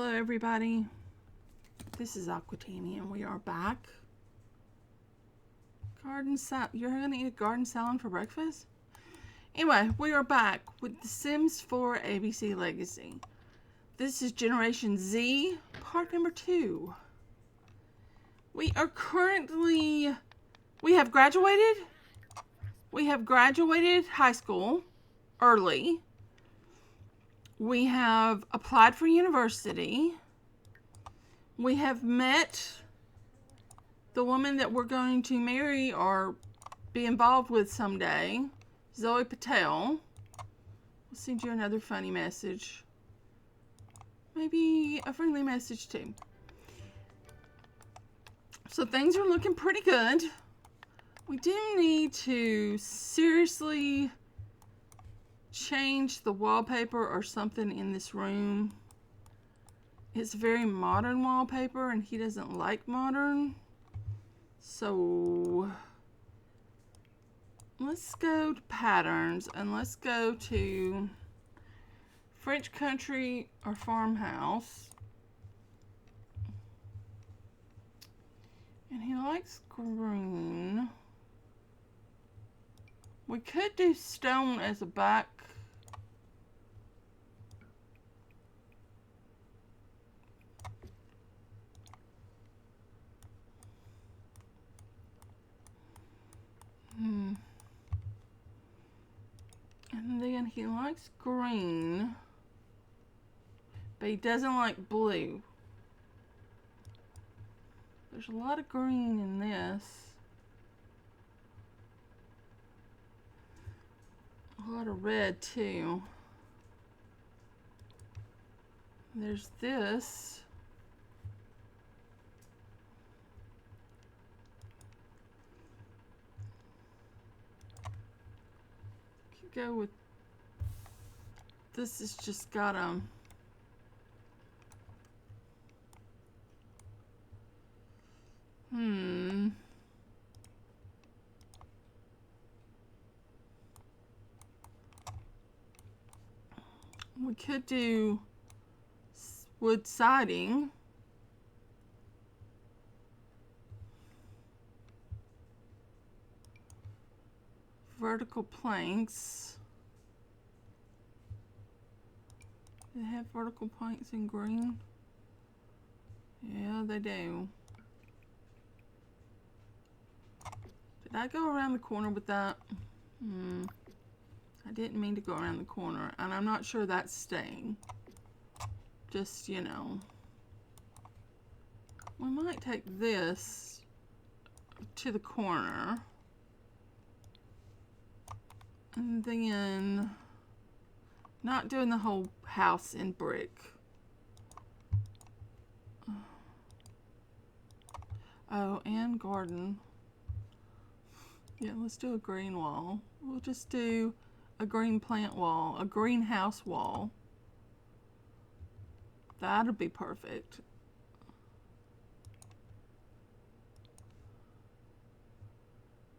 Hello everybody, this is Aquatami and we are back. Garden salad, you're gonna eat a garden salad for breakfast? Anyway, we are back with The Sims 4 ABC Legacy. This is Generation Z, part number 2. We are currently, we have graduated high school early. We have applied for university. We have met the woman that we're going to marry or be involved with someday, Zoe Patel. We'll send you another funny message. Maybe a friendly message too. So things are looking pretty good. We do need to seriously change the wallpaper or something in this room. It's very modern wallpaper and he doesn't like modern. So let's go to patterns and let's go to French country or farmhouse. And he likes green. We could do stone as a back. And then he likes green, but he doesn't like blue. There's a lot of green in this. A lot of red too. There's this. Could go with this. Has just got we could do wood siding. Vertical planks. They have vertical planks in green. Yeah, they do. Did I go around the corner with that? I didn't mean to go around the corner, and I'm not sure that's staying. Just, you know. We might take this to the corner. And then not doing the whole house in brick. Oh, and garden. Yeah, let's do a green wall. We'll just do a green plant wall, a greenhouse wall. That'll be perfect.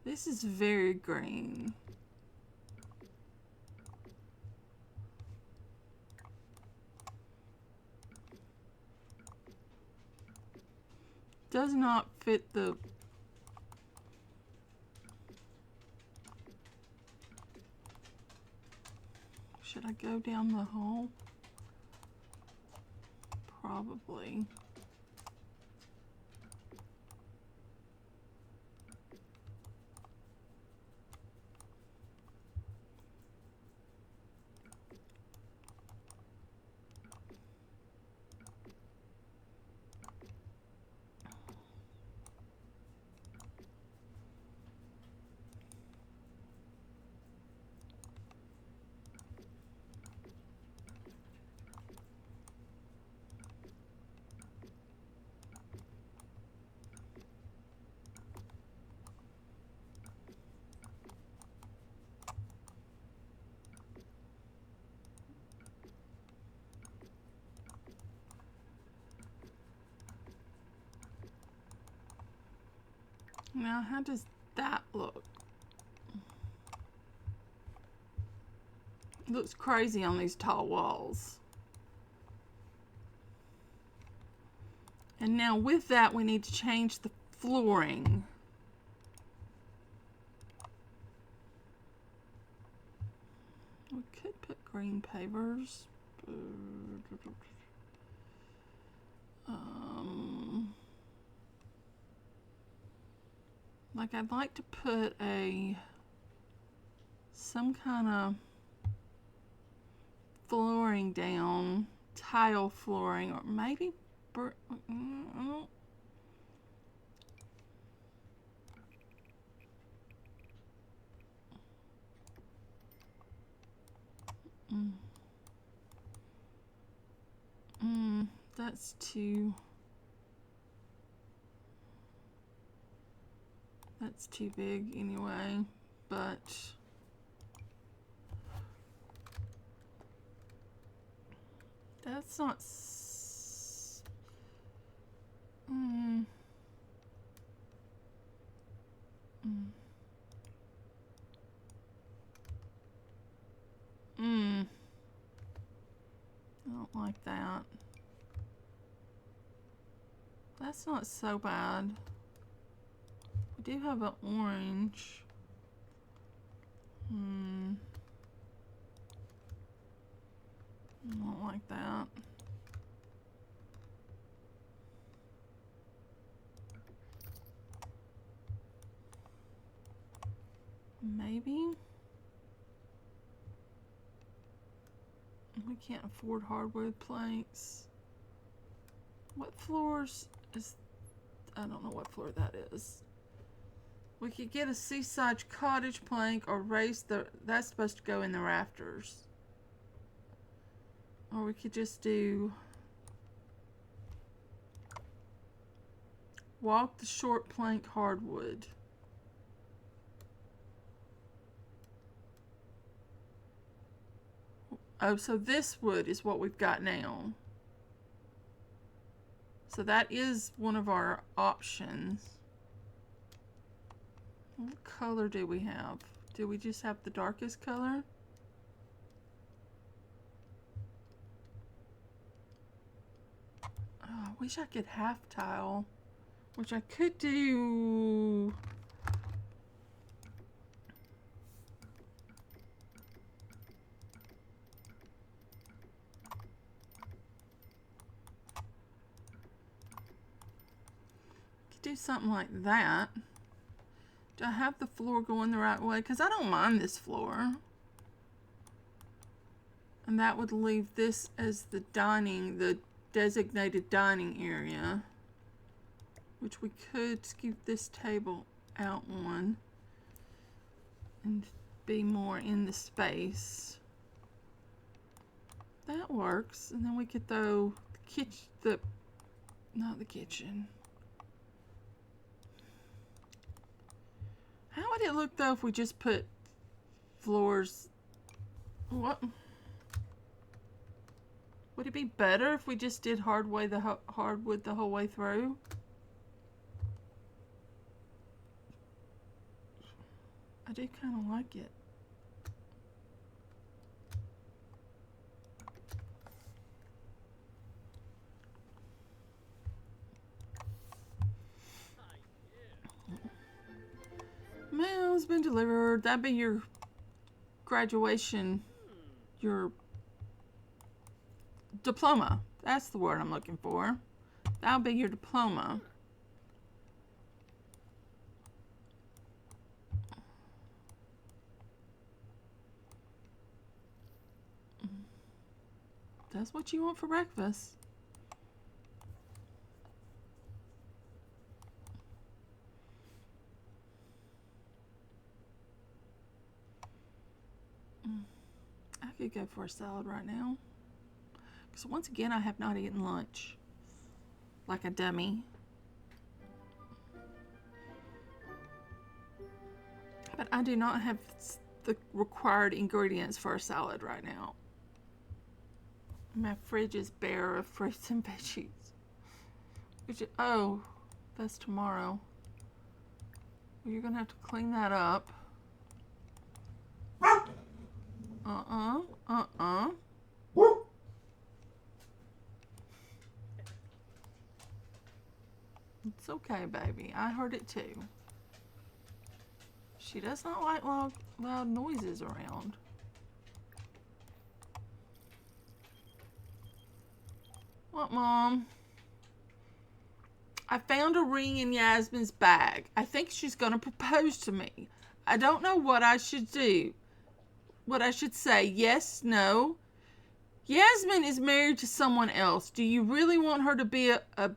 This is very green. Does not fit the should I go down the hall? Probably. Now, how does that look? It looks crazy on these tall walls. And now with that, we need to change the flooring. We could put green pavers. Like I'd like to put some kind of flooring down, tile flooring, or maybe that's too big anyway, but that's not I don't like that. That's not so bad. We do have an orange. I don't like that. Maybe. We can't afford hardwood planks. What floors is... I don't know what floor that is. We could get a seaside cottage plank or raise the... That's supposed to go in the rafters. Or we could just do... Walk the short plank hardwood. Oh, so this wood is what we've got now. So that is one of our options. What color do we have? Do we just have the darkest color? Oh, I wish I could half tile, which I could do. Do something like that. Do I have the floor going the right way? Because I don't mind this floor. And that would leave this as the designated dining area. Which we could scoot this table out one and be more in the space. That works. And then we could throw not the kitchen. How would it look though if we just put floors? What? Would it be better if we just did hardwood the whole way through? I do kind of like it. Mail's been delivered. That'd be your graduation, your diploma. That's the word I'm looking for. That'll be your diploma. That's what you want for breakfast. I could go for a salad right now. Because once again, I have not eaten lunch. Like a dummy. But I do not have the required ingredients for a salad right now. My fridge is bare of fruits and veggies. Oh, that's tomorrow. Well, you're going to have to clean that up. It's okay, baby. I heard it too. She does not like loud noises around. What, Mom? I found a ring in Yasmin's bag. I think she's going to propose to me. I don't know what I should do. What I should say. Yes, no. Yasmin is married to someone else. Do you really want her to be a...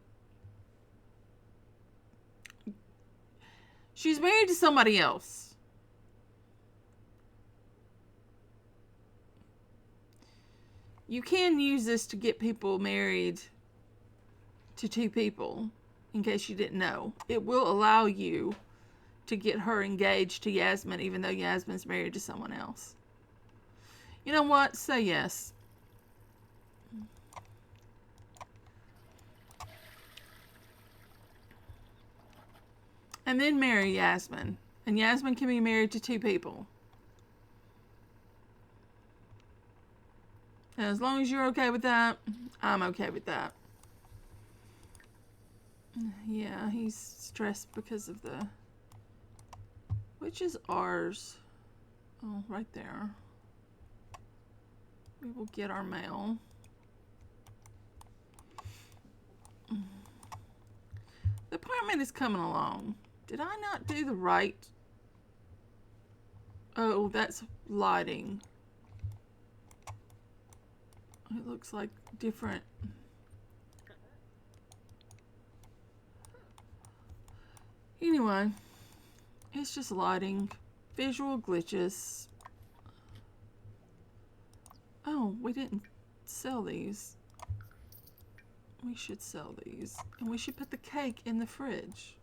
She's married to somebody else. You can use this to get people married to two people, in case you didn't know. It will allow you to get her engaged to Yasmin, even though Yasmin's married to someone else. You know what? Say yes. And then marry Yasmin. And Yasmin can be married to two people. And as long as you're okay with that, I'm okay with that. Yeah, he's stressed because of the... Which is ours? Oh, right there. We will get our mail. The apartment is coming along. Did I not do the right? Oh, that's lighting. It looks like different. Anyway, it's just lighting. Visual glitches. Oh, we didn't sell these. We should sell these. And we should put the cake in the fridge.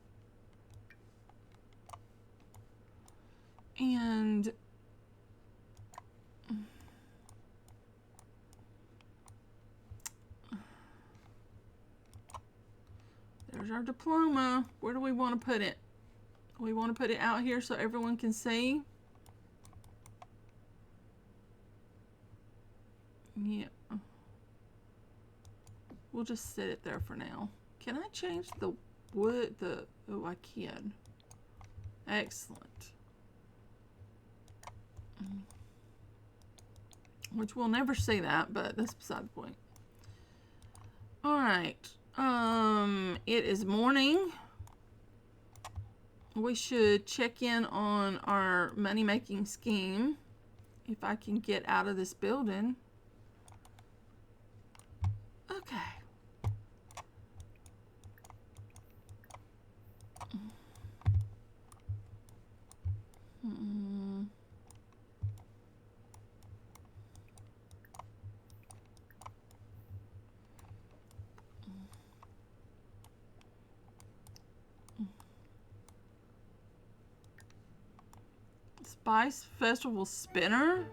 And there's our diploma. Where do we want to put it? We want to put it out here so everyone can see. Yeah. We'll just set it there for now. Can I change the wood? Oh, I can. Excellent. Which we'll never see that, but that's beside the point. Alright. It is morning. We should check in on our money-making scheme. If I can get out of this building. Okay. Spice Festival spinner?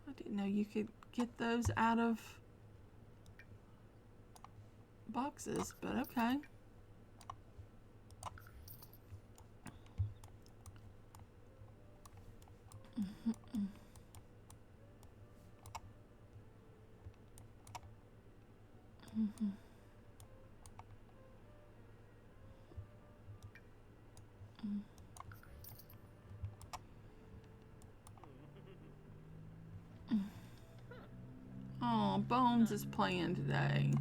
I didn't know you could get those out of boxes, but okay. Oh, Bones is playing today.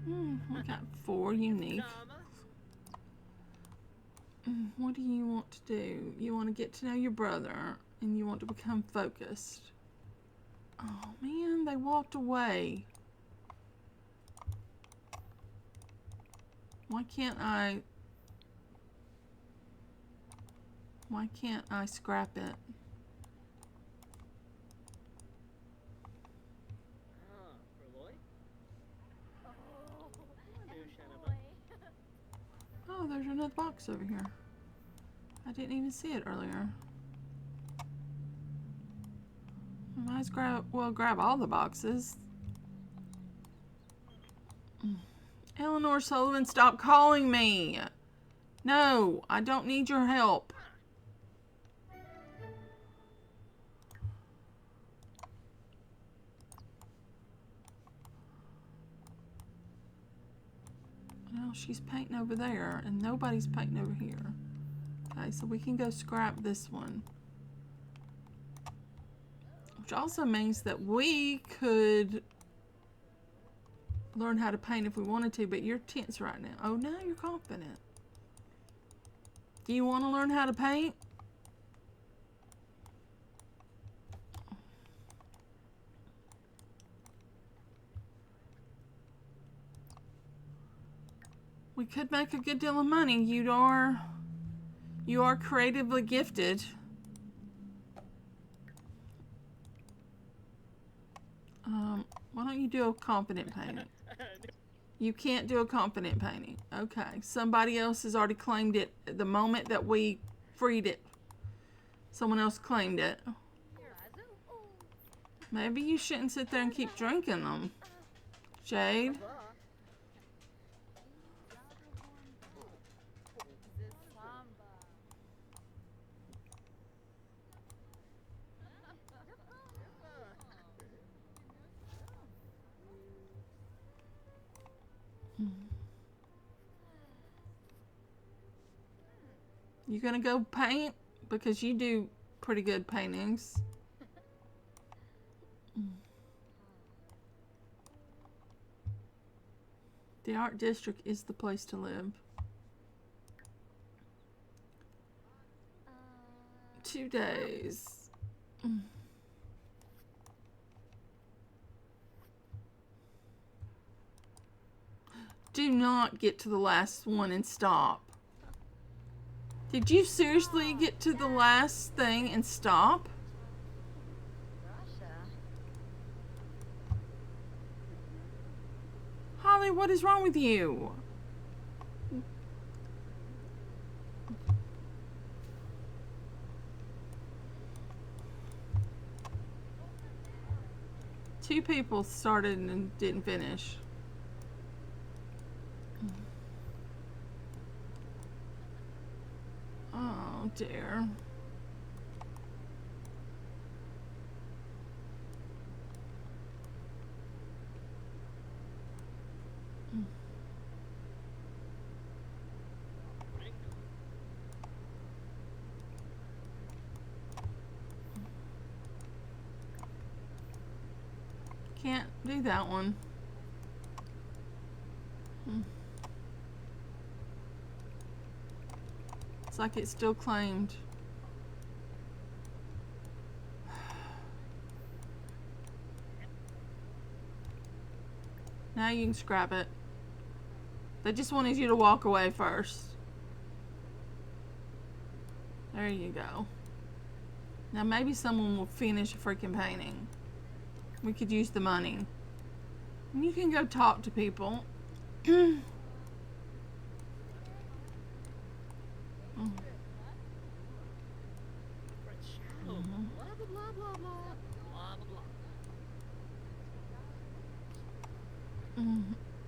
We got 4 unique. What do you want to do? You want to get to know your brother, and you want to become focused. Oh man, they walked away. Why can't I scrap it? Oh, there's another box over here. I didn't even see it earlier. Might as well grab all the boxes. Eleanor Sullivan, stop calling me. No, I don't need your help. Well, she's painting over there, and nobody's painting over here. Okay, so we can go scrap this one. Which also means that we could learn how to paint if we wanted to, but you're tense right now. Oh, now you're confident. Do you want to learn how to paint? We could make a good deal of money. You are creatively gifted. Why don't you do a confident painting? You can't do a confident painting. Okay. Somebody else has already claimed it at the moment that we freed it. Someone else claimed it. Maybe you shouldn't sit there and keep drinking them. Jade? You gonna go paint? Because you do pretty good paintings. The art district is the place to live. 2 days. Do not get to the last one and stop. Did you seriously get to the last thing and stop? Holly, what is wrong with you? Two people started and didn't finish. Oh dear. Can't do that one. It's like it's still claimed. Now you can scrap it. They just wanted you to walk away first. There you go. Now maybe someone will finish a freaking painting. We could use the money. And you can go talk to people.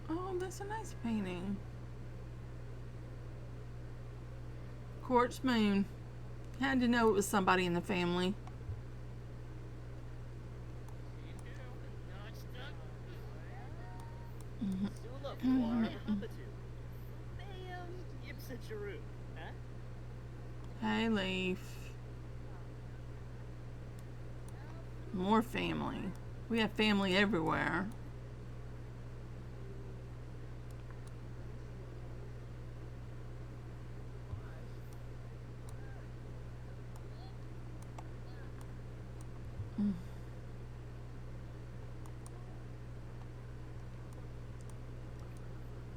Oh, that's a nice painting. Quartz moon. Had to know it was somebody in the family. Hey, Leaf. More family. We have family everywhere.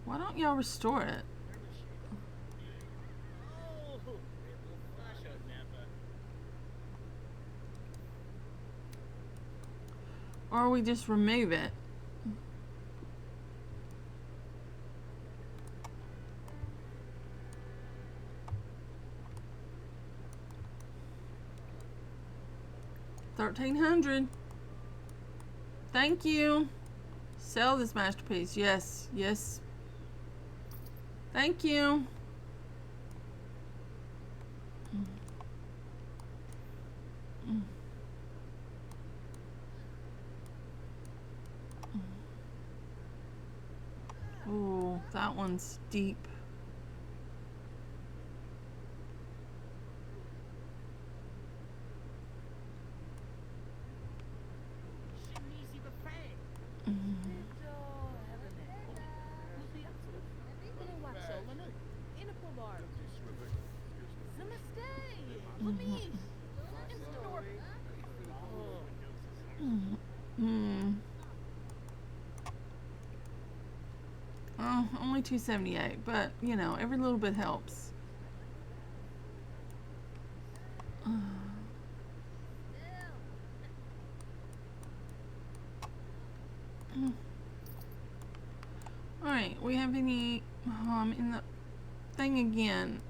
Why don't y'all restore it? Or we just remove it. $1,300. Thank you. Sell this masterpiece. Yes, yes. Thank you. Ooh. That one's deep. Oh, only 278, but you know, every little bit helps. Alright, we have any in the thing again.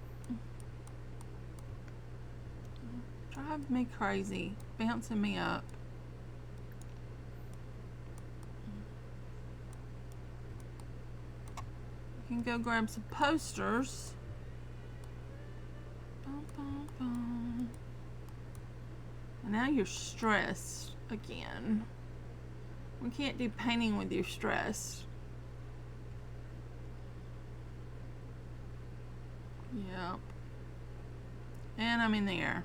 Drive me crazy, bouncing me up. You can go grab some posters. Bum, bum, bum. And now you're stressed again. We can't do painting with you stressed. Yep. And I'm in the air.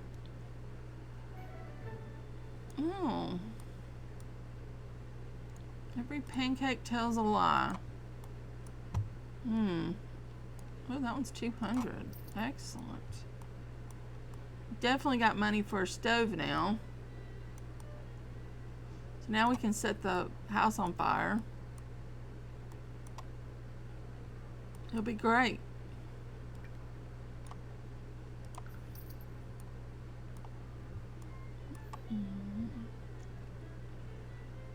Oh. Every pancake tells a lie. Oh, that one's 200. Excellent. Definitely got money for a stove now. So now we can set the house on fire. It'll be great.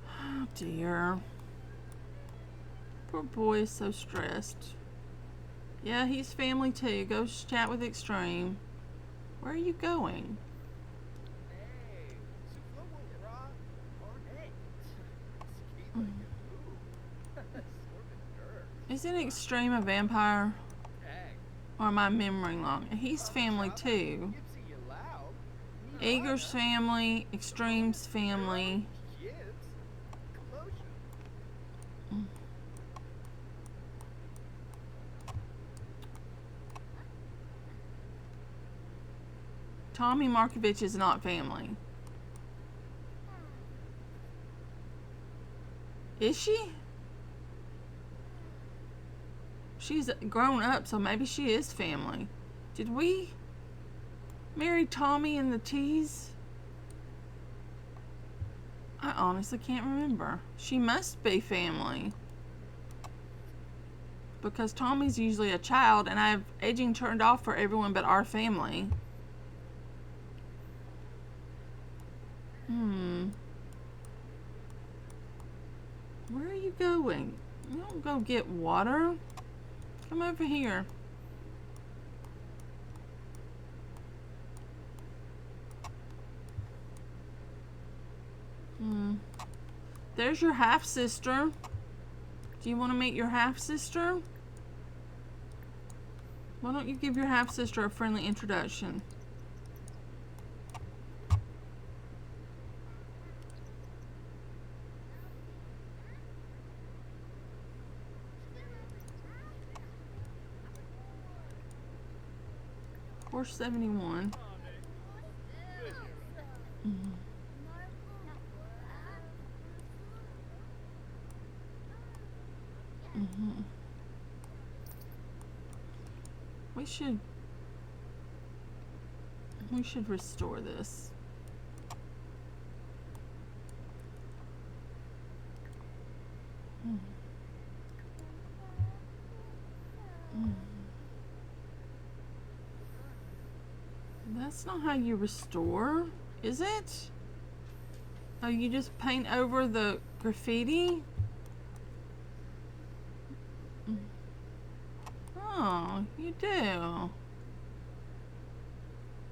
Oh dear. Poor boy is so stressed. Yeah, he's family too. Go chat with Extreme. Where are you going? Isn't Extreme a vampire? Or am I remembering wrong? He's family too. Eager's family, Extreme's family. Tommy Markovich is not family. Is she? She's grown up, so maybe she is family. Did we marry Tommy in the teas? I honestly can't remember. She must be family. Because Tommy's usually a child, and I have aging turned off for everyone but our family. Where are you going? You don't go get water. Come over here. There's your half-sister. Do you want to meet your half-sister? Why don't you give your half-sister a friendly introduction? Course 71. We should restore this. That's not how you restore, is it? Oh, you just paint over the graffiti? Oh, you do.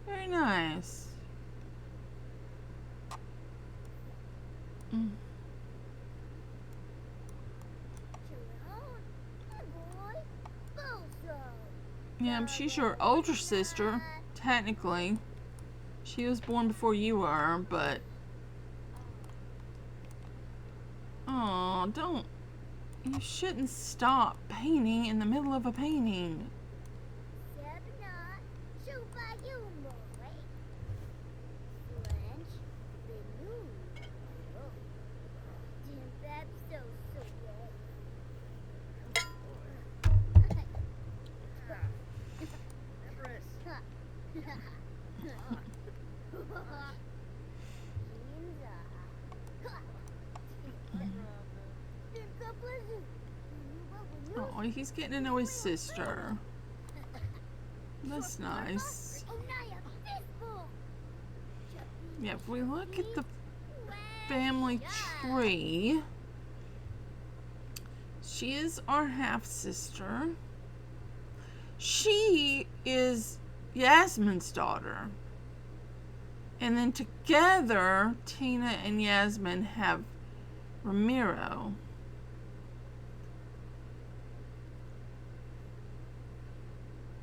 Very nice. Yeah, she's your older sister, technically. She was born before you were, but... Oh, don't... You shouldn't stop painting in the middle of a painting. Oh, he's getting to know his sister. That's nice. Yeah, if we look at the family tree, she is our half-sister. She is Yasmin's daughter. And then together, Tina and Yasmin have Ramiro.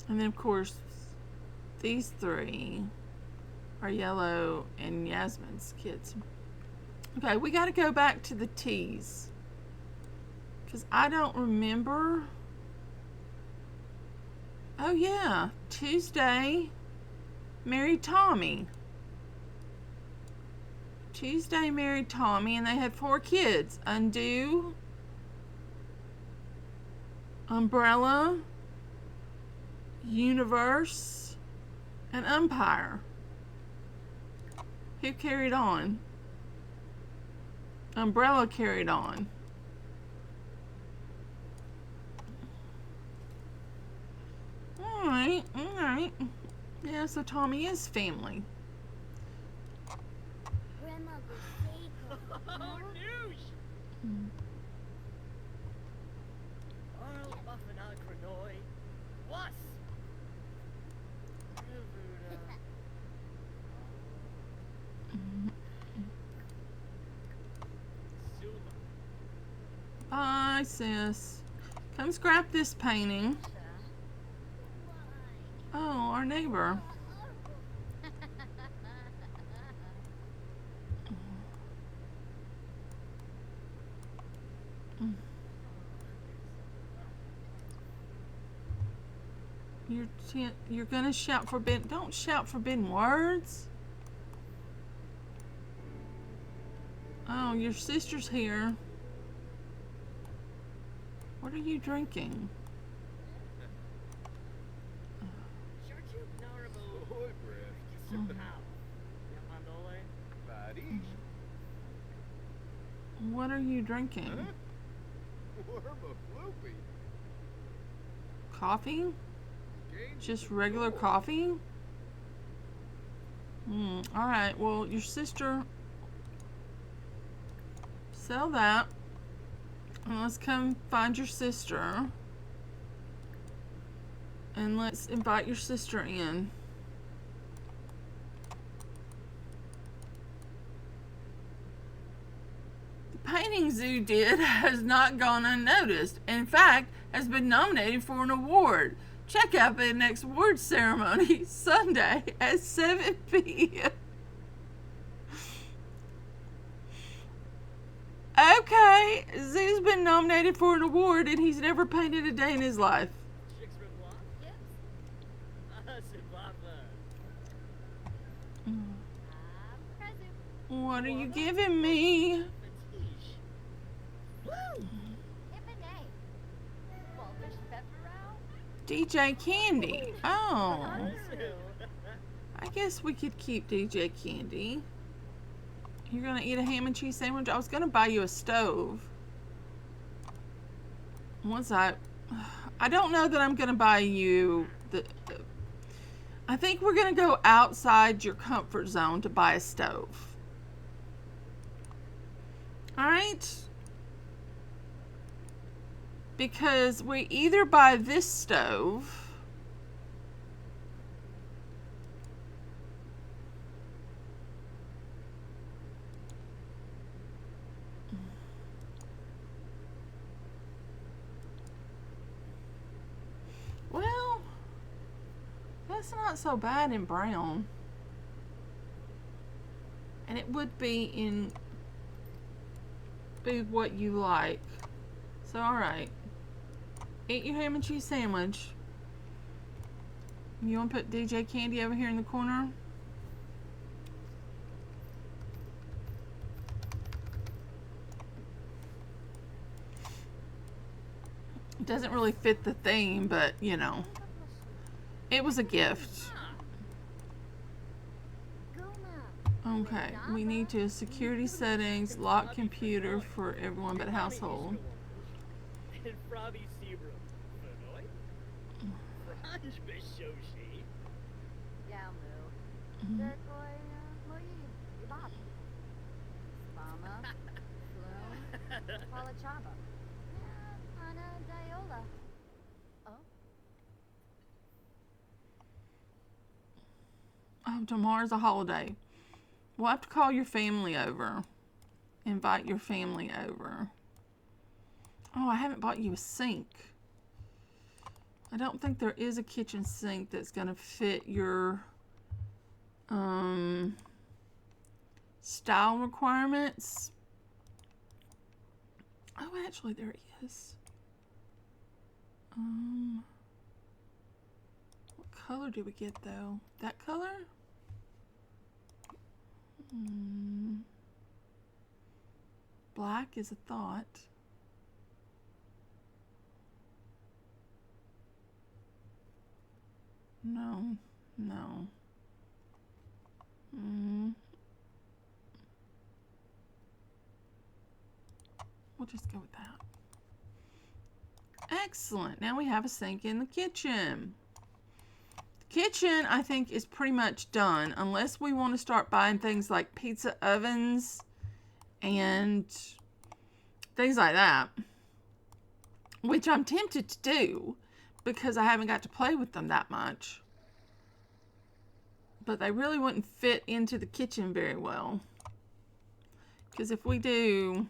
And then, of course, these three are Yellow and Yasmin's kids. Okay, we got to go back to the T's. Because I don't remember. Oh, yeah. Tuesday married Tommy. Tuesday married Tommy, and they had 4 kids. Undo, Umbrella, Universe, and Umpire. Who carried on? Umbrella carried on. Alright, alright. Yeah, so Tommy is family. Oh, news! Arl Buffin Agranoi. Was! Bye, sis. Come scrap this painting. Oh, our neighbor. You're gonna shout forbidden. Don't shout forbidden words. Oh, your sister's here. What are you drinking? What are you drinking? Coffee? Just regular coffee? Alright, well, your sister... Sell that. And let's come find your sister. And let's invite your sister in. The painting Zoo did has not gone unnoticed. In fact, has been nominated for an award. Check out the next award ceremony Sunday at 7 p.m. Okay, Zoo's been nominated for an award and he's never painted a day in his life. What are you giving me? DJ Candy. Oh. I guess we could keep DJ Candy. You're gonna eat a ham and cheese sandwich? I was gonna buy you a stove. I don't know that I'm gonna buy you I think we're gonna go outside your comfort zone to buy a stove. Alright? Because we either buy this stove well, that's not so bad in brown. And it would be what you like. So alright. Eat your ham and cheese sandwich. You want to put DJ Candy over here in the corner? It doesn't really fit the theme, but you know, it was a gift. Okay, we need to security settings, lock computer for everyone but household. And Frobby Seabrook. Illinois? Franz Bishoshi. Galmu. Decoy, Moyi, Ibab. Spama. Flume. Palachaba. Ana Diola. Oh. Oh, tomorrow's a holiday. We'll have to call your family over. Invite your family over. Oh, I haven't bought you a sink. I don't think there is a kitchen sink that's going to fit your style requirements. Oh, actually, there is. What color did we get, though? That color? Black is a thought. No, no. We'll just go with that. Excellent. Now we have a sink in the kitchen. Kitchen, I think, is pretty much done, unless we want to start buying things like pizza ovens and things like that, which I'm tempted to do because I haven't got to play with them that much. But they really wouldn't fit into the kitchen very well, because if we do,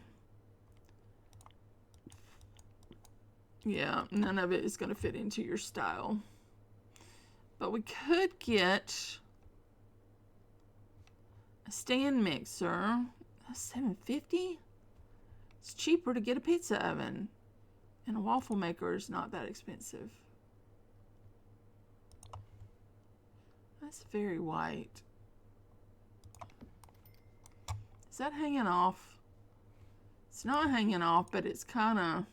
yeah, none of it is going to fit into your style. But we could get a stand mixer. That's $7.50. It's cheaper to get a pizza oven, and a waffle maker is not that expensive. That's very white. Is that hanging off? It's not hanging off, but it's kind of...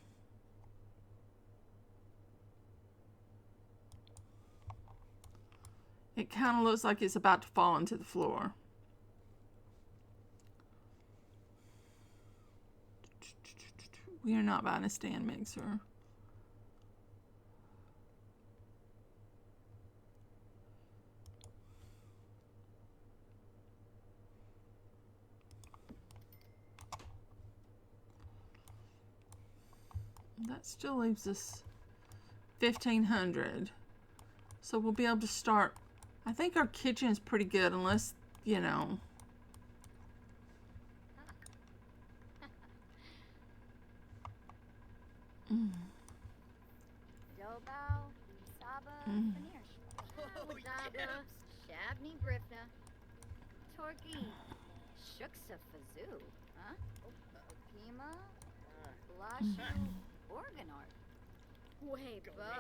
It kind of looks like it's about to fall into the floor. We are not buying a stand mixer. That still leaves us $1,500. So we'll be able to start. I think our kitchen is pretty good, unless, you know. Dobao, Saba, Fanirsh. Wadaba, Shabni Brifna. Torki, Shuksa Fazoo. Huh? Pima, Lashu, Organart. Waybo,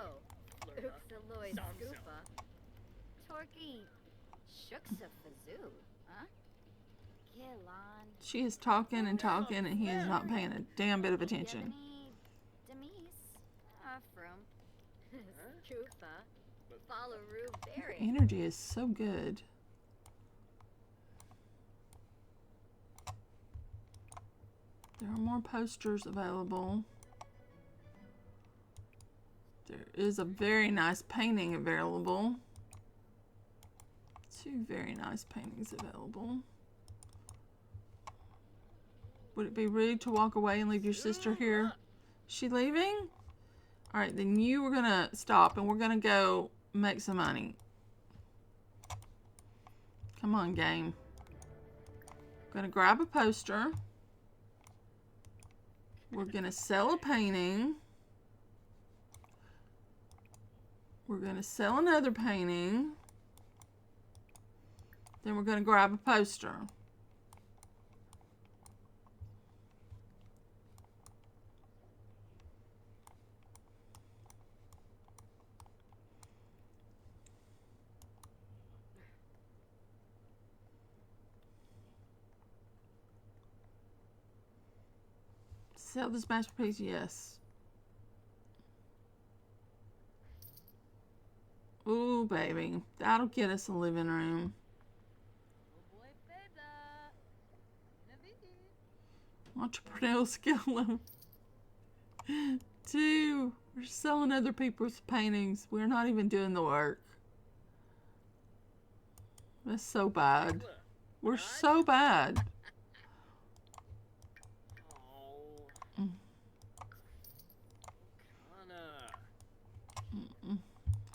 Uxaloy Scoopa. Torki, Shuksa Fazoo. Huh? Kilan. She is talking and talking, and he is not paying a damn bit of attention. Demise, From Kufa, Falaroo Her Berry. energy is so good. There are more posters available. There is a very nice painting available. 2 very nice paintings available. Would it be rude to walk away and leave your sister here? Is she leaving? All right, then you were gonna stop and we're gonna go make some money. Come on, game. Gonna grab a poster. We're gonna sell a painting. We're gonna sell another painting. Then we're gonna grab a poster. Sell this masterpiece, yes. Ooh, baby. That'll get us a living room. Entrepreneurial skill level 2. We're selling other people's paintings. We're not even doing the work. That's so bad. We're so bad.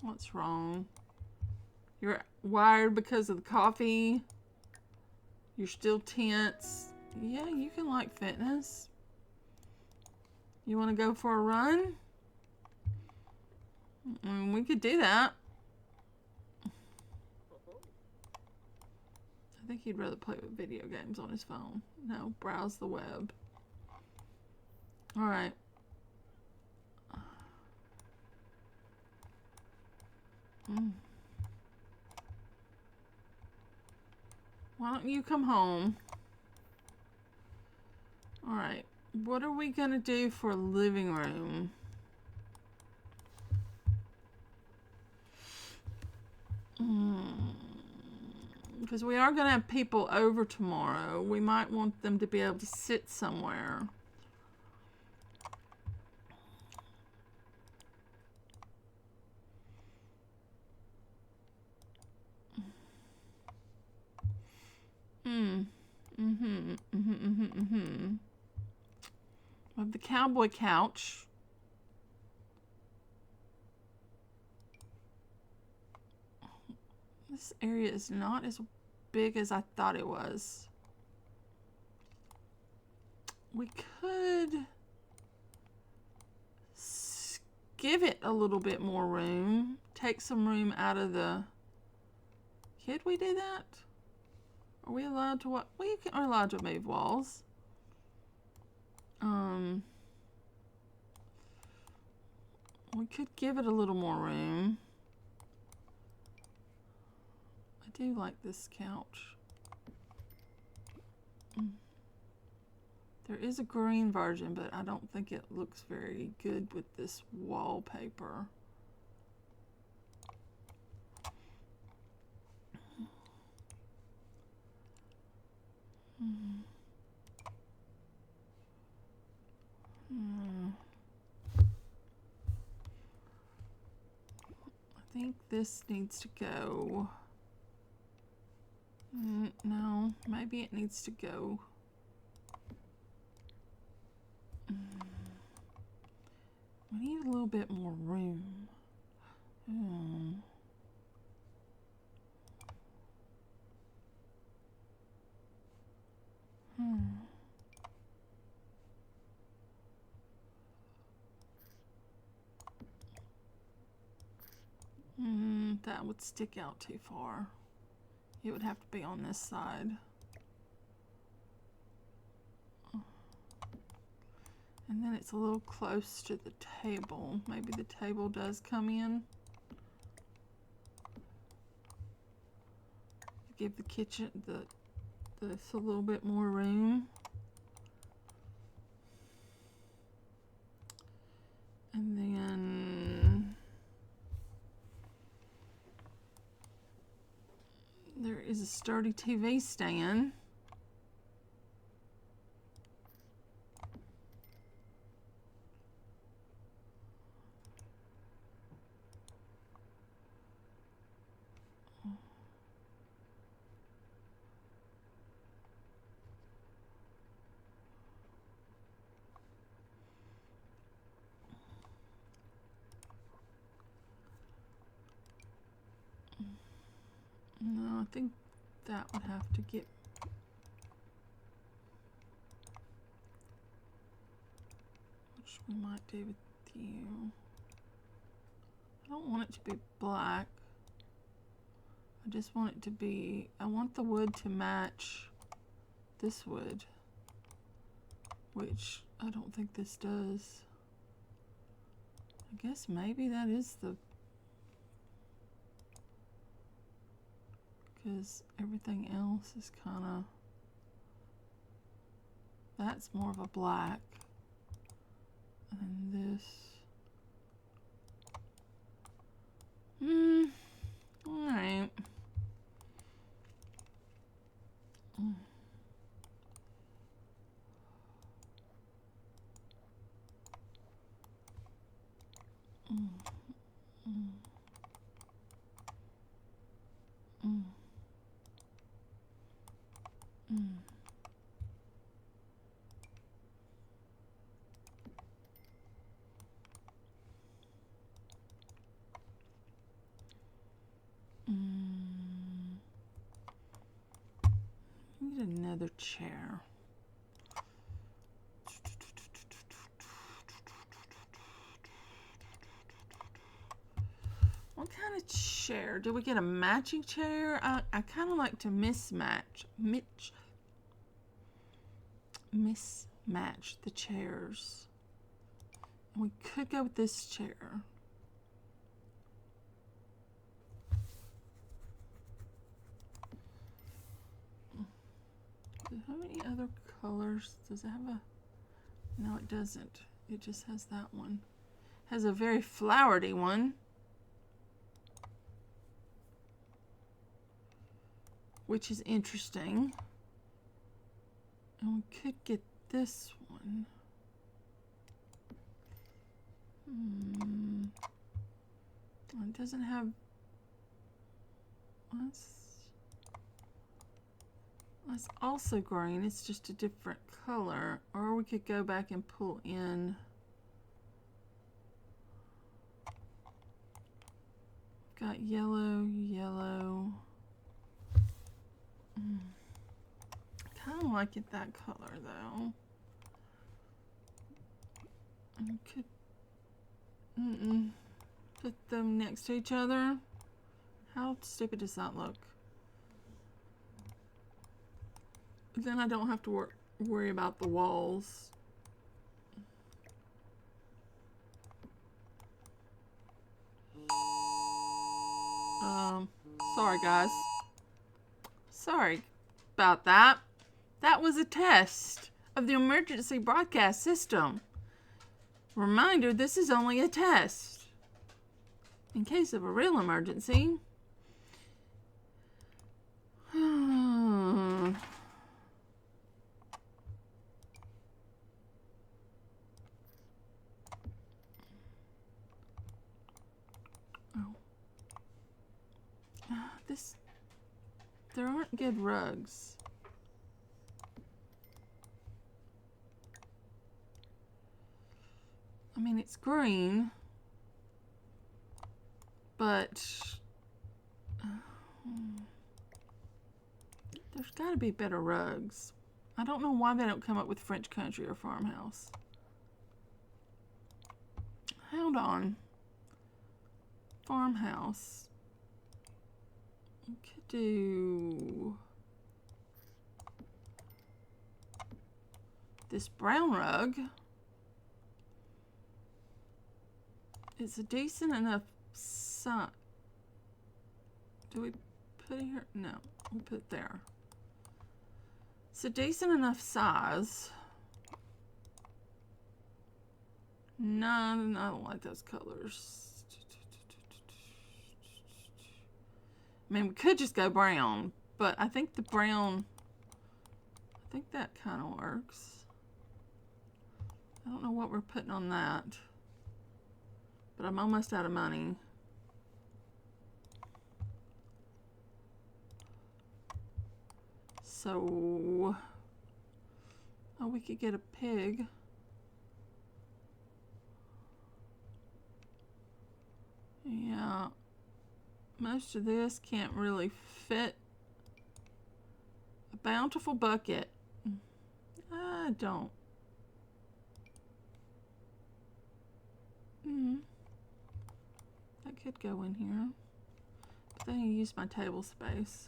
What's wrong? You're wired because of the coffee. You're still tense. Yeah, you can like fitness. You want to go for a run? We could do that. I think he'd rather play with video games on his phone. No, browse the web. All right. Why don't you come home? All right. What are we gonna do for a living room? Because we are gonna have people over tomorrow. We might want them to be able to sit somewhere. We have the cowboy couch. This area is not as big as I thought it was. We could give it a little bit more room. Take some room out of the... Could we do that? Are we allowed to what? We are allowed to move walls. We could give it a little more room. I do like this couch. There is a green version, but I don't think it looks very good with this wallpaper. I think this needs to go. No, maybe it needs to go. We need a little bit more room. That would stick out too far. It would have to be on this side. And then it's a little close to the table. Maybe the table does come in. Give the kitchen this a little bit more room. And then there is a sturdy TV stand. No, I think that would have to get... Which we might do with you. I don't want it to be black. I just want it to be... I want the wood to match this wood. Which I don't think this does. I guess maybe that is the... Because everything else is kind of... That's more of a black. And this. Alright. Need another chair. What kind of chair? Do we get a matching chair? I kind of like to mismatch the chairs. We could go with this chair. Does it have any other colors? Does it have a... No, it doesn't. It just has that one. It has a very flowery one, which is interesting. And we could get this one. It doesn't have... That's also green. It's just a different color. Or we could go back and pull in... Got yellow, yellow. Kind of like it that color though. And could put them next to each other. How stupid does that look? Then I don't have to worry about the walls. Sorry guys. Sorry about that. That was a test of the emergency broadcast system. Reminder, this is only a test. In case of a real emergency. There aren't good rugs. I mean, it's green, but there's got to be better rugs. I don't know why they don't come up with French Country or Farmhouse. Hold on. Farmhouse. We could do this brown rug. It's a decent enough size. Do we put it here? No, we put it there. It's a decent enough size. No, I don't like those colors. I mean, we could just go brown, but I think the brown, I think that kind of works. I don't know what we're putting on that, but I'm almost out of money. So, oh, we could get a pig. Yeah. Most of this can't really fit. A bountiful bucket. I don't. That could go in here. But then you use my table space.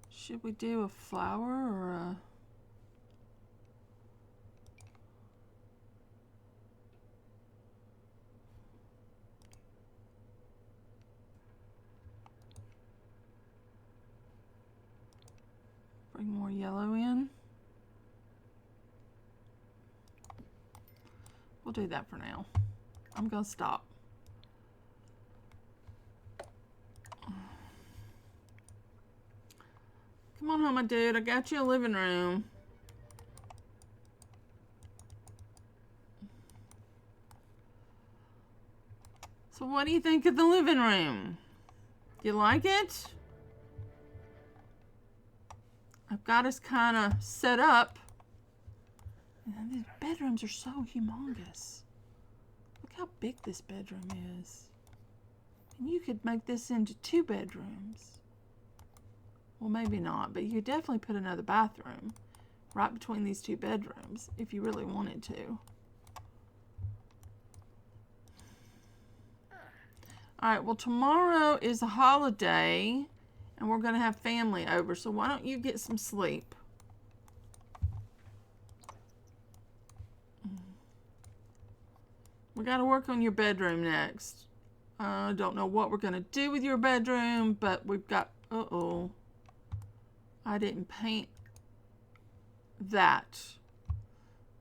Should we do a flower or a... Bring more yellow in. We'll do that for now. I'm gonna stop. Come on home, my dude. I got you a living room. So what do you think of the living room? You like it? I've got us kind of set up. And these bedrooms are so humongous. Look how big this bedroom is. And you could make this into 2 bedrooms. Well, maybe not, but you could definitely put another bathroom right between these 2 bedrooms if you really wanted to. Alright, well, tomorrow is a holiday and we're going to have family over, so why don't you get some sleep? We got to work on your bedroom next. I don't know what we're going to do with your bedroom, but we've got... Uh-oh. I didn't paint that.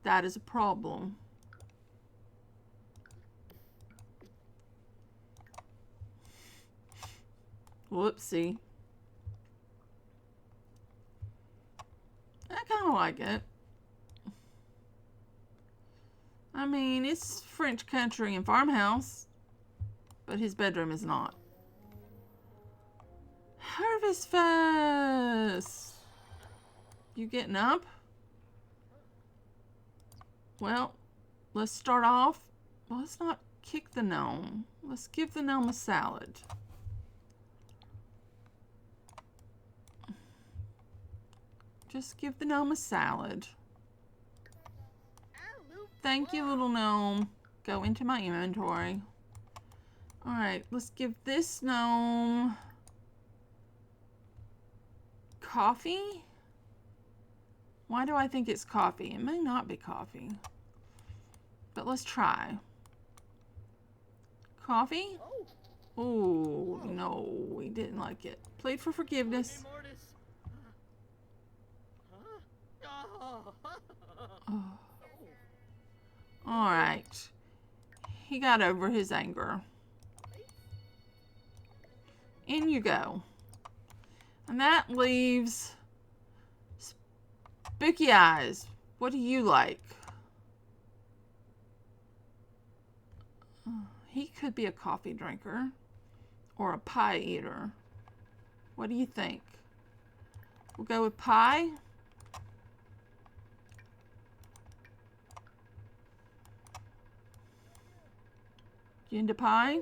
That is a problem. Whoopsie. I kind of like it. I mean, it's French country and farmhouse, but his bedroom is not. Harvest Fest! You getting up? Well, let's start off. Well, let's not kick the gnome. Let's give the gnome a salad. Just give the gnome a salad. Thank you, little gnome. Go into my inventory. Alright, let's give this gnome coffee. Why do I think it's coffee? It may not be coffee. But let's try. Coffee? Oh, no, we didn't like it. Plead for forgiveness. Oh. Alright. He got over his anger. In you go. And that leaves Spooky Eyes. What do you like? He could be a coffee drinker or a pie eater. What do you think? We'll go with pie. You into pie?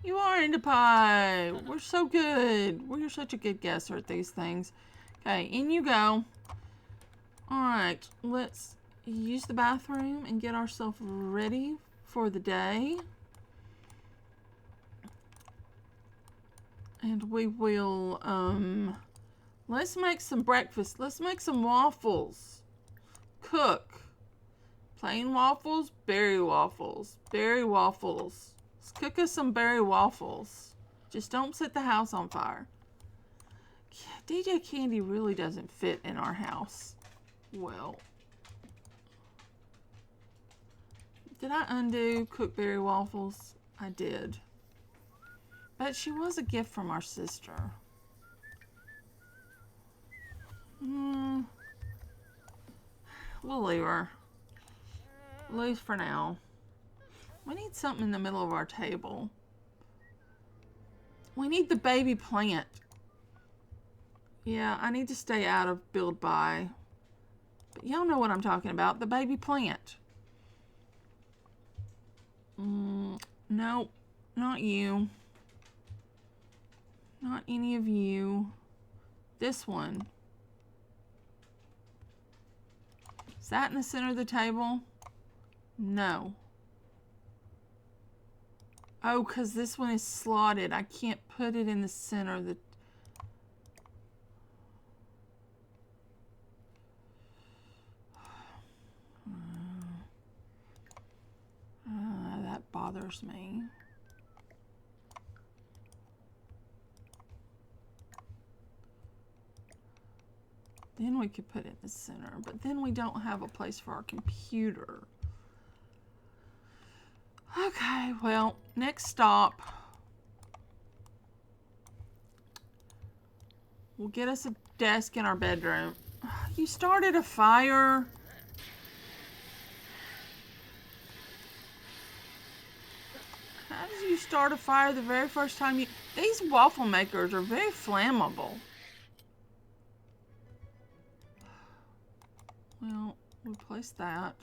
You are into pie. We're so good. We're such a good guesser at these things. Okay, in you go. Alright, let's use the bathroom and get ourselves ready for the day. And we will, let's make some breakfast. Let's make some waffles. Cook. Plain waffles, berry waffles, berry waffles. Let's cook us some berry waffles. Just don't set the house on fire. DJ Candy really doesn't fit in our house. Well. Did I undo cook berry waffles? I did. But she was a gift from our sister. We'll leave her. Leave for now. We need something in the middle of our table. We need the baby plant. Yeah, I need to stay out of build by. But y'all know what I'm talking about. The baby plant. Nope. Not you. Not any of you. This one. Is that in the center of the table? No. Oh, because this one is slotted. I can't put it in the center of the... that bothers me. Then we could put it in the center, but then we don't have a place for our computer. Okay, well, next stop. We'll get us a desk in our bedroom. You started a fire. How did you start a fire the very first time you... These waffle makers are very flammable. Well, we'll place that.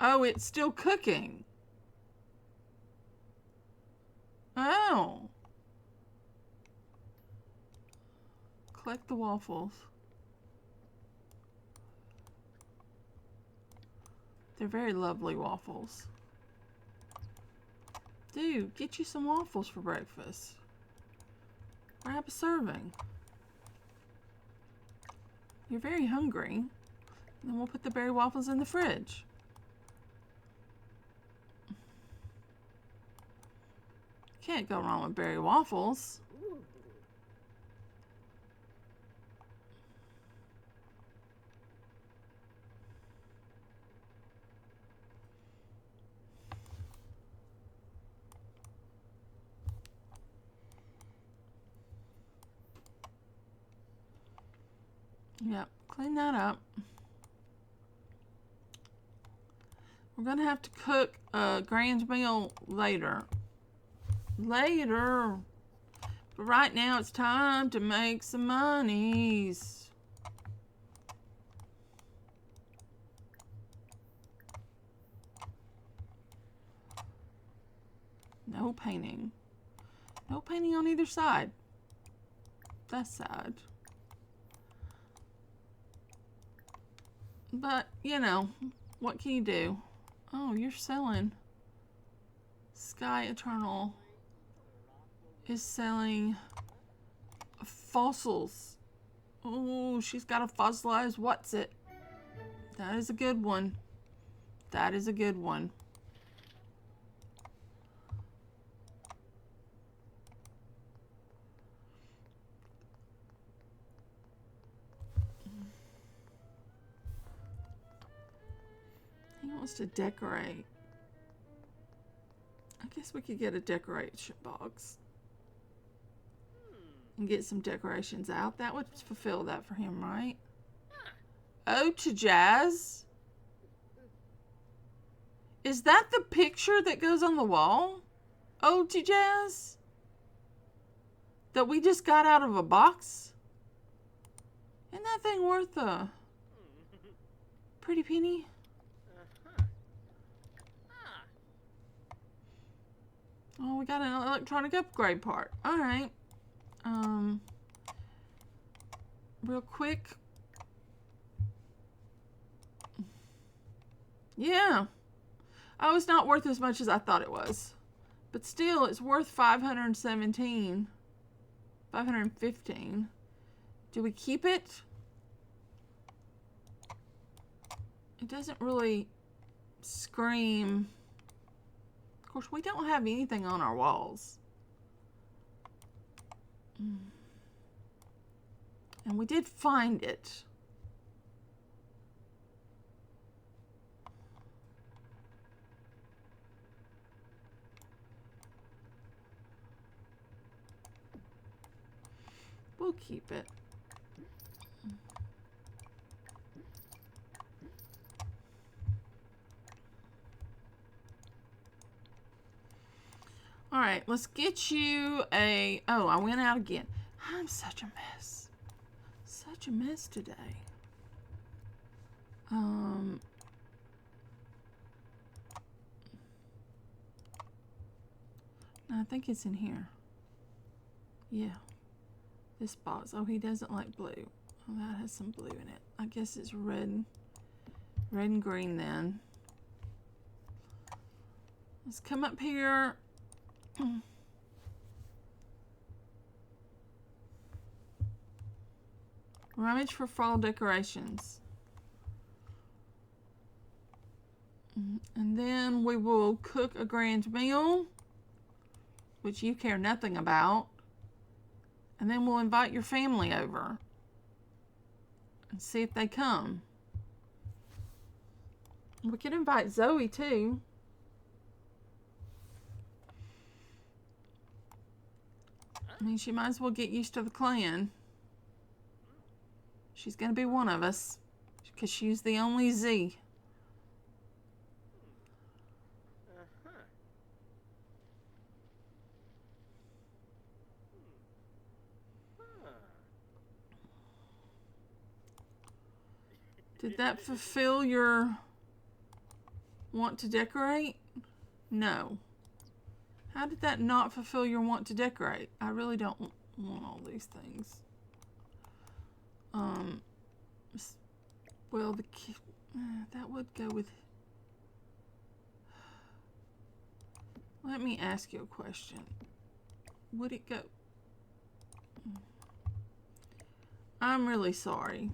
Oh, it's still cooking. Oh. Collect the waffles. They're very lovely waffles. Dude, get you some waffles for breakfast. Grab a serving. You're very hungry. And then we'll put the berry waffles in the fridge. Can't go wrong with berry waffles. Yep, clean that up. We're gonna have to cook a grand meal later. But right now it's time to make some monies. No painting. No painting on either side. That's sad. But, you know, what can you do? Oh, you're selling. Sky Eternal is selling fossils. Oh, she's got a fossilized what's it? That is a good one. That is a good one. He wants to decorate. I guess we could get a decoration box and get some decorations out. That would fulfill that for him, right? Ode to Jazz. Is that the picture that goes on the wall? Ode to Jazz? That we just got out of a box? Isn't that thing worth a pretty penny? Oh, we got an electronic upgrade part. Alright. Real quick. Yeah. Oh, it's not worth as much as I thought it was. But still, it's worth 517. 515. Do we keep it? It doesn't really scream. Of course, we don't have anything on our walls. And we did find it. We'll keep it. All right, let's get you a... Oh, I went out again. I'm such a mess. Such a mess today. I think it's in here. Yeah. This box. Oh, he doesn't like blue. Oh, that has some blue in it. I guess it's red. Red and green then. Let's come up here. Rummage for fall decorations. And then we will cook a grand meal, which you care nothing about. And then we'll invite your family over. and see if they come. We could invite Zoe too. I mean, she might as well get used to the clan. She's gonna be one of us because she's the only Z. Did that fulfill your want to decorate? No. How did that not fulfill your want to decorate? I really don't want all these things. Well, that would go with... Let me ask you a question. Would it go... I'm really sorry.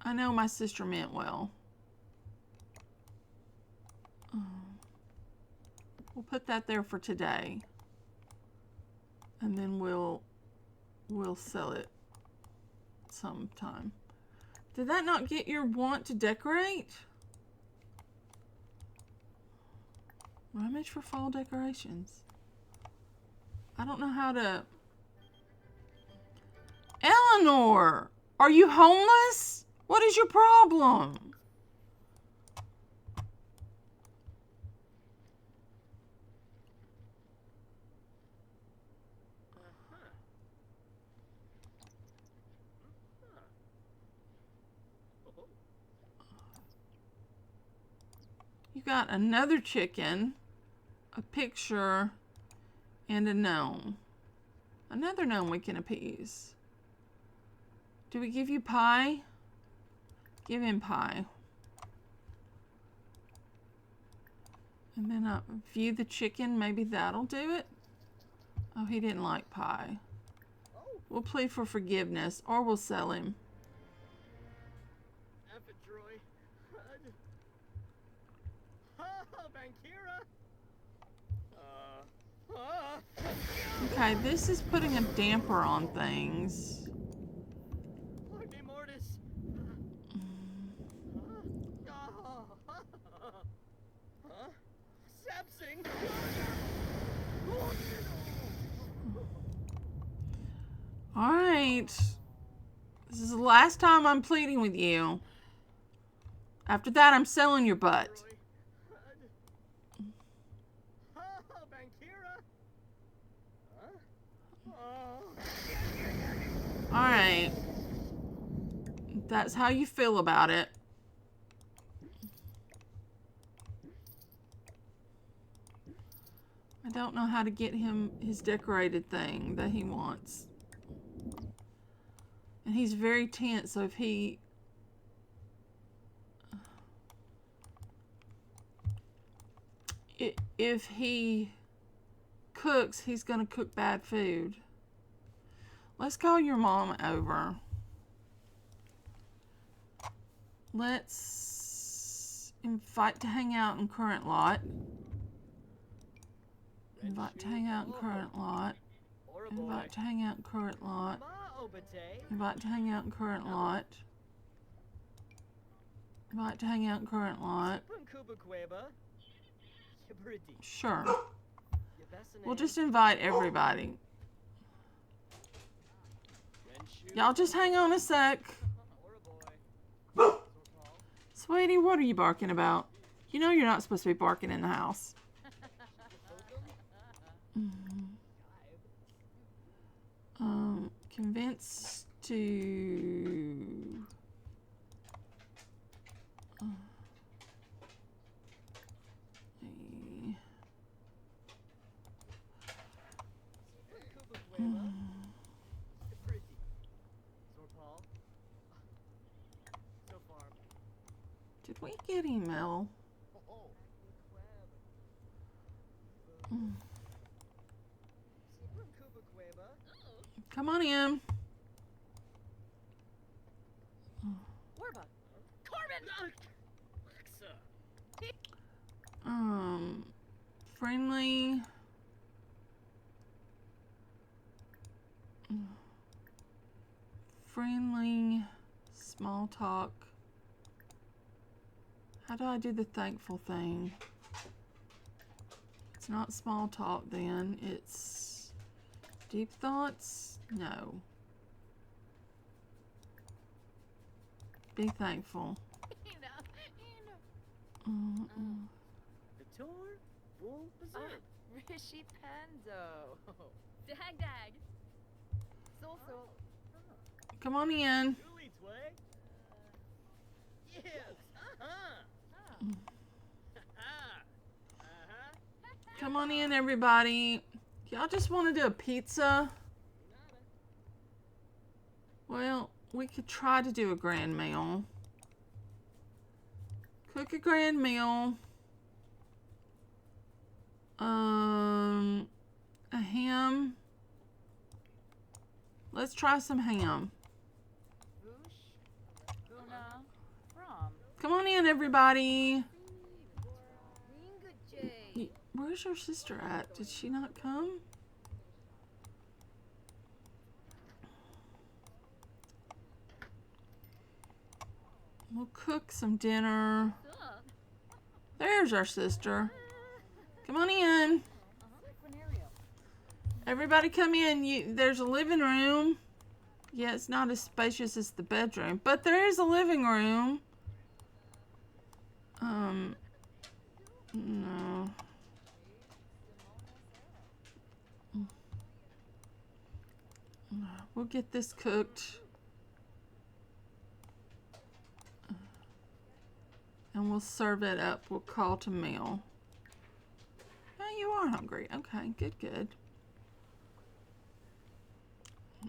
I know my sister meant well. We'll put that there for today. And then we'll sell it sometime. Did that not get your want to decorate? Rummage for fall decorations. I don't know how to... Eleanor! Are you homeless? What is your problem? You got another chicken, a picture, and a gnome. Another gnome we can appease. Do we give you pie? Give him pie. And then view the chicken. Maybe that'll do it. Oh, he didn't like pie. We'll plead for forgiveness, or we'll sell him. Okay, this is putting a damper on things. Alright. This is the last time I'm pleading with you. After that, I'm selling your butt. Alright. That's how you feel about it. I don't know how to get him his decorated thing that he wants. And he's very tense, so if he cooks, he's gonna cook bad food. Let's call your mom over. Let's invite to hang out in current lot. Invite to hang out in current lot. Invite to hang out in current lot. Invite to hang out in current lot. Invite to hang out in current lot. Sure. We'll just invite everybody. Y'all just hang on a sec. Sweetie, what are you barking about? You know you're not supposed to be barking in the house. Convinced to... Did we get email? Come on in. Friendly. Friendly Small talk. How do I do the thankful thing? It's not small talk then. It's deep thoughts? No. Be thankful. Vitor, Bull, Berserk. Rishi Pando. Dag dag. So. Come on in. Julie Twig. Yes. Come on in, everybody. Y'all just want to do a pizza? Well, we could try to do a grand meal. Cook a grand meal. A ham. Let's try some ham. Voosh. Guna. From. Come on in, everybody. Ringa J. Where's your sister at? Did she not come? We'll cook some dinner. There's our sister. Come on in. Everybody come in. There's a living room. Yeah, it's not as spacious as the bedroom, but there is a living room. No. We'll get this cooked. And we'll serve it up. We'll call to meal. Oh, you are hungry. Okay, good.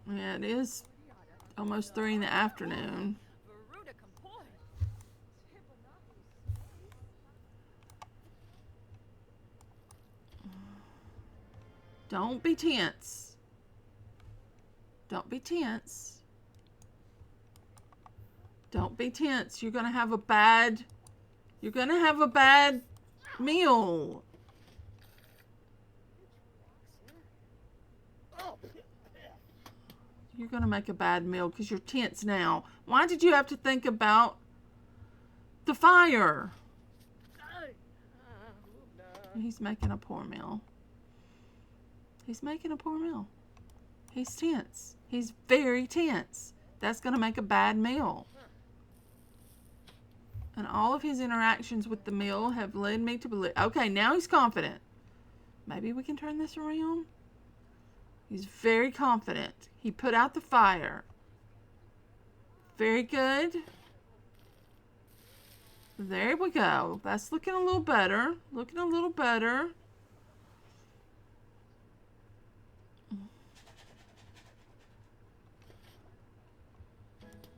Yeah, it is almost 3 in the afternoon. Veruda Compoi. Don't be tense. Don't be tense. Don't be tense. You're gonna have a bad meal. You're gonna make a bad meal because you're tense now. Why did you have to think about the fire? He's making a poor meal. He's making a poor meal. He's tense. He's very tense. That's gonna make a bad meal. And all of his interactions with the meal have led me to believe. Okay, now he's confident. Maybe we can turn this around. He's very confident. He put out the fire. Very good. There we go. That's looking a little better. Looking a little better.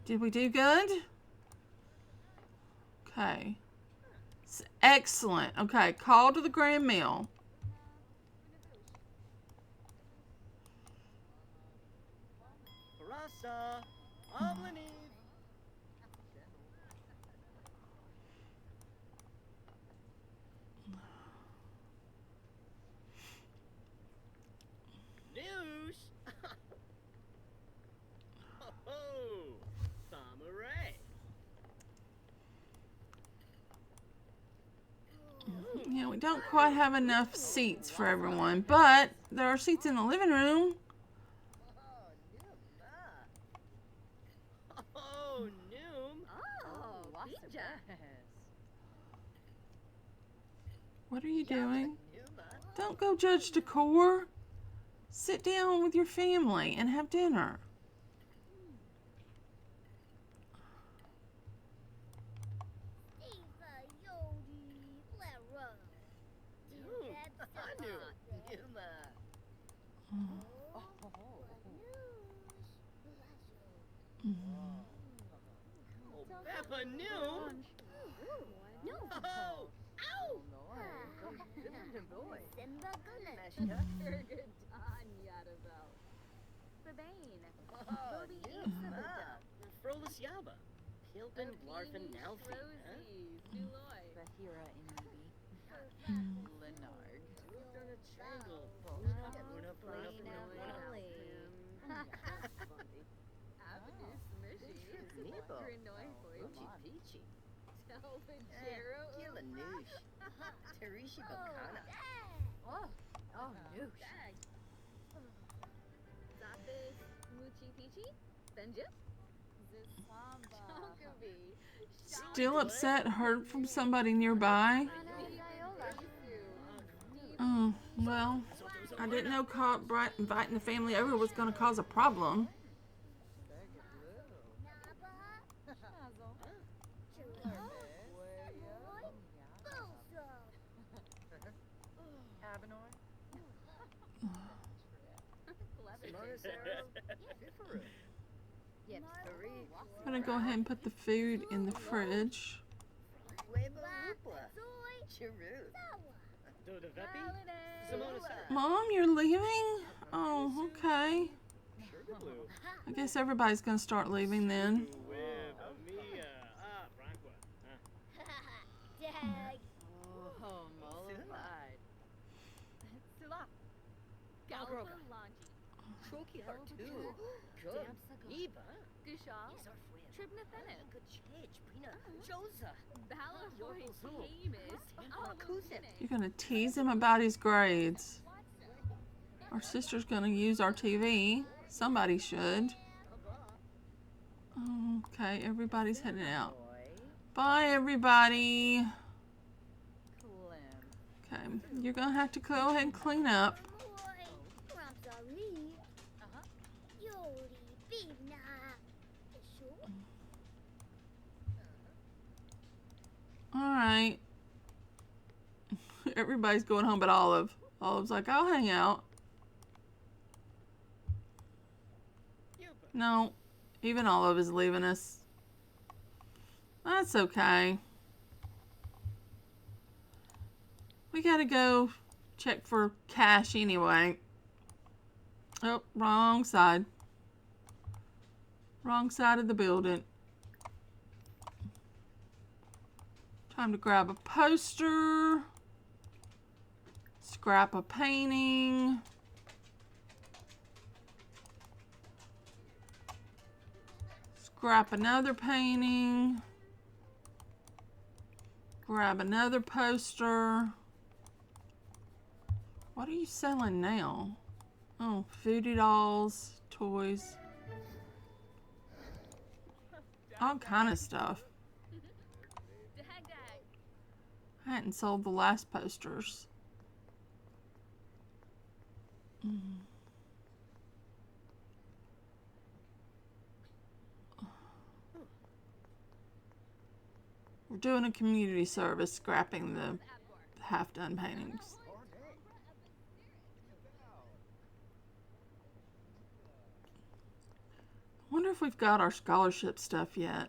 Did we do good? Okay. Excellent. Okay, call to the grand meal. Parasa. Oblini. News. Oh, Samaray. Yeah, we don't quite have enough seats for everyone, but there are seats in the living room. Oh, Noom. Oh, Bija. What are you doing? Don't go judge decor. Sit down with your family and have dinner. Peppa Noom. No. Oh, ow. Simba Gullet. Good on Yadabel. Babane. Oh, Bobby Noom. Frolis Yaba. Pilpin, Larfin, Nalfi. Rosies. Nuloy. Bahira Inibi. Lenard. Triangle. Plain Ellie. Avenue Smishy. Nibo. Grinoi Uchi Peachy. Salvajero. Kilanoosh. Terishi Bacana. Oh, oh, noosh. Zapis. Muchi Pichi. Benja. Zisamba. Tonkavi. Still upset, heard from somebody nearby. Oh, well, I didn't know inviting the family over was going to cause a problem. Hazel. Abinoy. Monosero. Fifaru. Yep. Tari. I'm going to go ahead and put the food in the fridge. Huevo Lupla. Chiru. Doda Vepi. Simona Sarah. Mom, you're leaving? Oh, okay. Sugar Blue. I guess everybody's going to start leaving then. Web. Mia. Branqua. Dag. Oh, mollified. Sula. Galgroga. Lanji. Choki Hartu. Good. Eba. Gushaw. Tribnathenis. Good change. Prina. Josa. Balahoy. Yokozo. Hamus. Kusin. You're going to tease him about his grades. Our sister's going to use our TV. Somebody should. Okay, everybody's heading out. Bye, everybody. Clem. Okay, you're going to have to go ahead and clean up. All right. Everybody's going home but Olive. Olive's like, I'll hang out. No, even Olive is leaving us. That's okay. We gotta go check for cash anyway. Oh, wrong side. Wrong side of the building. Time to grab a poster. Scrap a painting. Scrap another painting. Grab another poster. What are you selling now? Oh, voodoo dolls, toys. All kind of stuff. I hadn't sold the last posters. We're doing a community service, scrapping the half-done paintings. I wonder if we've got our scholarship stuff yet.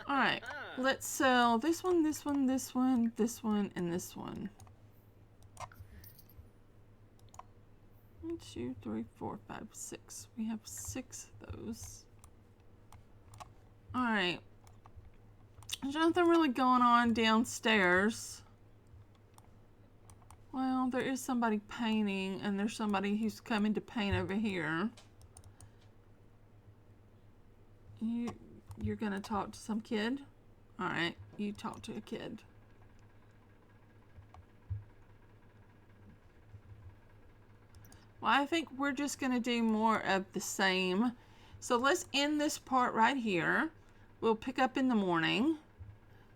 Alright, let's sell this one, this one, this one, this one, and this one. 1, 2, 3, 4, 5, 6. We have 6 of those. Alright. There's nothing really going on downstairs. Well, there is somebody painting, and there's somebody who's coming to paint over here. You're gonna talk to some kid? Alright, you talk to a kid. Well, I think we're just gonna do more of the same. So let's end this part right here. We'll pick up in the morning.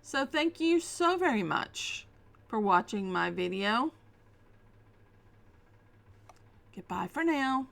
So thank you so very much for watching my video. Goodbye for now.